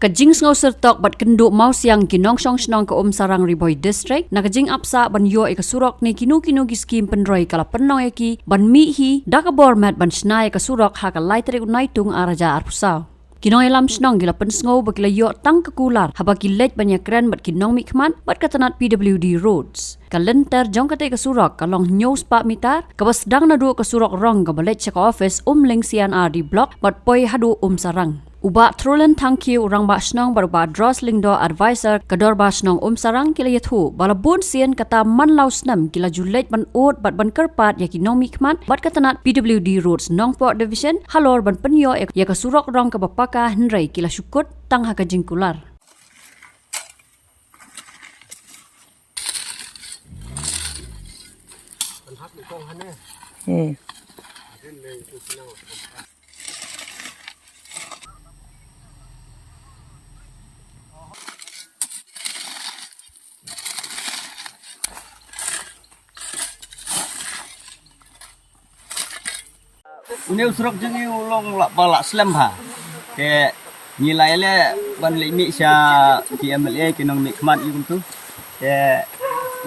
Kajing ngau sertok bat kenduk mau siang kinong song snong ke Sarang Riboy District na kajing apsa ban yo e kasurok ni kinu gi skim penroi kala penong eki ban mi hi dakabor mat ban snai kasurok ha ka laitri unaitung araja arpusau. Kinong elam snong gila pensngau bakila yo tang kekular haba kilet banyak keren bat kinong mikman bat katanat PWD roads. Kalenter jong kate kasurok kalong news pa mitar kabas dang na duo kasurok rong gabalet check office ling CNR di block bat poi hadu Sarang. Uba trulen tangki urang ba snong barba Droslingdo advisor kador ba snong Sarang kila yathu balabun sien kata man lausnam kila julet ban ot bat ban kerpat ya kinomik man bat katanat PWD roads Nongport division halor ban penyo ya kasurok rong ka bapaka henrei kila syukut tang hakajingkular. Ini usrok jengi ulong lak balak slam ha. Ke nilai le ban limi sya di MLA kinong mikmat yung tu. Ke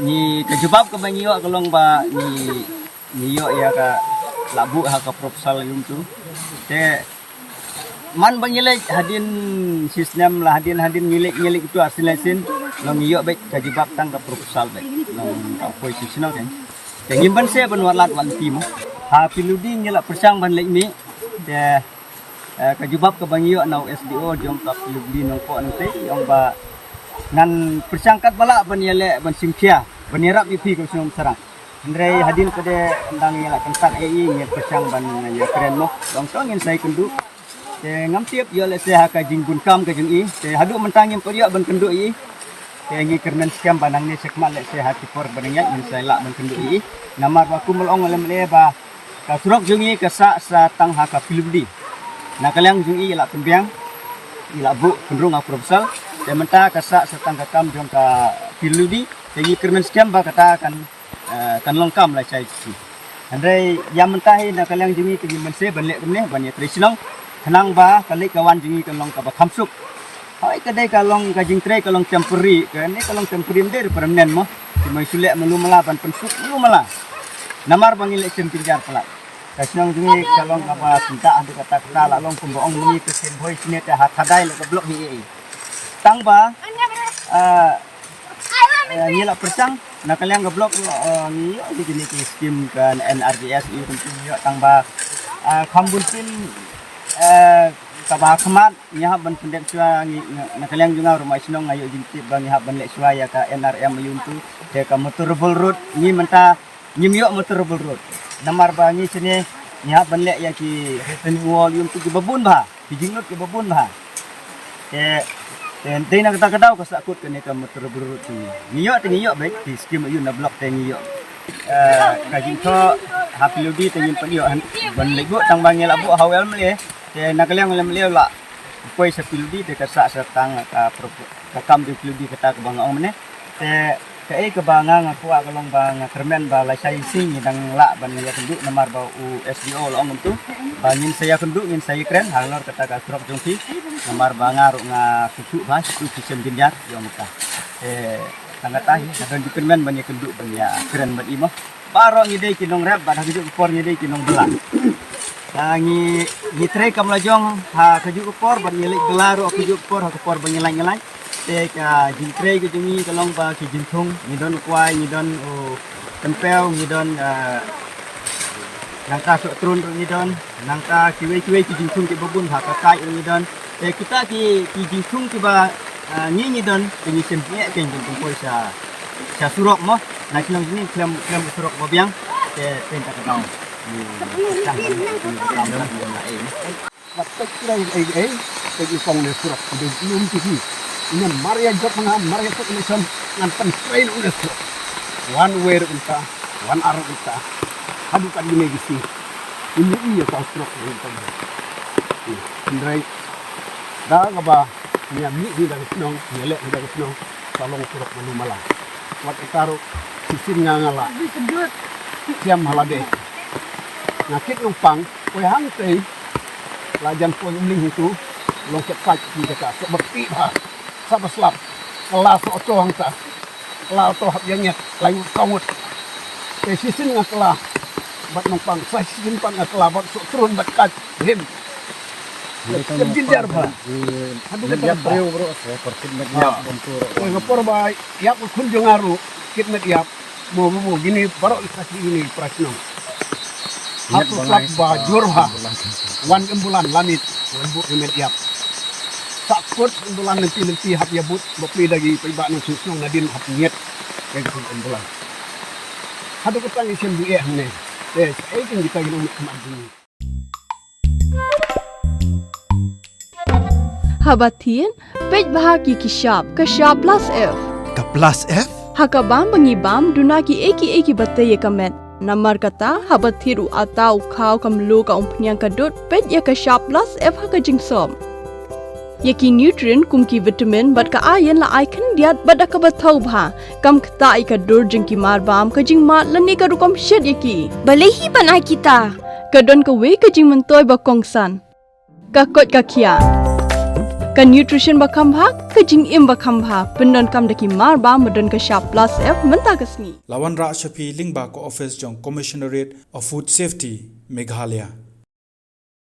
ni kejebab ke bangi yo kalong ba ni yo ya ka labu ha ka proposal yung tu. Ke man bangi le hadin sistem lah hadin ngilik itu asin long yo baik kejebab tang ka proposal baik. Long apa sistem kan. Ke ngimban se ban walat wan tim. Ha piludi nyelak persang ban lek ni de kajubab ke bangio nau SDO jong ka piludi nongko nanti yang ba ngan persangkat bala ban yele ban simkia ban yarap ipi ko sum sarang ndrei hadin kode ndang nyelak kentak ngel persang ban ya keren mo dong so ngin sai kendu te ngam tiap yo le se ha ka jingun kam ka jing i te hadu mentangim ko ban kendu i te ngi kermen skam banang ni sekmal le se ha tipor bananya ngin sai la ban kendu i namar ba kumul ong le ba kasurok jungi kesa sa tang haka piludi. Nah kalian jungi ila pembiang, ila bu kendrung aku proposal. Dan menta kesa sa tang kakam jong ka piludi. Jadi kermen sekian ba kata kan longkam lah cai si. Andai yang mentahi nah kalian jungi pergi mense banlek kemne banyak tradisional. Kenang ba kali kawan jungi kan long ka ba kamsuk. Hai kedai kalong kajing tray kalong tempuri. Kan ni kalong tempuri mder permanen mo. Cuma sulek melu mala ban pensuk melu mala. Namar bangilek sempinjar pelak. Kasnong jungi kalong apa cinta ande kata lalong kumboong ni kesen boy sini te hadai le blok hi. Tang ba nyela persang nak kalian geblok ni di gini ke skim kan NRDS itu yo tang ba khambun sin kabah kemat nya ban pendek sua nak kalian junga rumah sinong ayo jinti bang nya ban lek sua ya ka NRM yuntu te ka motorable road ni menta nyimyo motorable road. Namar bangi sini nya banlek ya ki retaining wall yung tu babun ba bijingot ke babun ba ke ten nak kata kadau ka sakut ke ne ka motor berurut ni niyo baik di skim yun na block te niyo ka jinto hapiludi te nyimpan yo banlek bu tang bangi labu hawel mele te nak kalian mele la koi sapiludi te ka sa tang ka kam di piludi kata ka bang ong mene te kai kebangang aku akalong bang kermen ba la sai sing dang la ban ya kenduk namar ba USDO la ong tu bangin saya kenduk ngin saya keren halor kata ka surok jongki namar ba ngaru nga susu ba susu kisem dinjat yo muka tangata hi dan di kermen ban ya kenduk ban ya keren ban imo baro ngide kinong rap ban haju upor ngide kinong belang tangi ngitre kam lajong ha kaju upor ban nyelik gelaro aku upor ha upor ban nyelang ka jintre ke jungi kalong ba ki jinthung ngidon kwai ngidon tempel ngidon nangka sok trun ngidon nangka kiwe ki jinthung ke babun ha ka kai ngidon kita ki jinthung ki ba ngidon ni sempie ke jinthung poi sa surok mo na kinong ni klem surok babiang ke tenta ka daw ni cah ni waktu kira ke kong le surok de yum ti ini Maria jok Maria jok nation ngan trail udah one way unta one arrow unta hadu kan ini gisi ini iya kau strok unta ndrai da gaba nya mi di dari snong nyelek di dari snong salong surok manu mala wat taruh sisin ngala siam halade nakit numpang koy hang tei lajan po yung ling itu long cepat kita seperti bah sama selap kelas oto hangta kelas oto hab yang layu kaut sisin ngah kelas bat numpang sisin pan ngah kelas bat turun bat kat him jinjar bah aduh kita priu bro seperti media untuk ngapor bah ya kunjung aru kit media mau gini baru kasih ini prasno Hatu slap ba jurha wan embulan lanit lembu media sakut embulan nanti hab ya but bopi lagi pibak nu susung nadin hab nyet kayak embulan hadu ketang isim di ne saya kan kita gini mandi Habatin pej bahagi kishab kashab plus F Ka plus F? hakabam bangibam dunaki eki batay kamet Namar kata habat thiru atau kau kamlu ka umpnyang kadut pet ya ka sharp plus F ha ka jingsom. Yaki nutrient kum ki vitamin bat ka ayan la icon diat bat ka bathau bha kam khta I ka dur jing ki mar bam ka jing mat lani ka rukom shed yaki. Balehi banai kita. Ka don ka we ka jing mentoy ba kongsan. Ka kot ka kia. Ka nutrition ba khambha ka jing im ba khambha pendon kam daki mar bam don ka sharp plus F menta kasni. Lawan Ra Shafi Lingba ko office jong Commissionerate of Food Safety Meghalaya.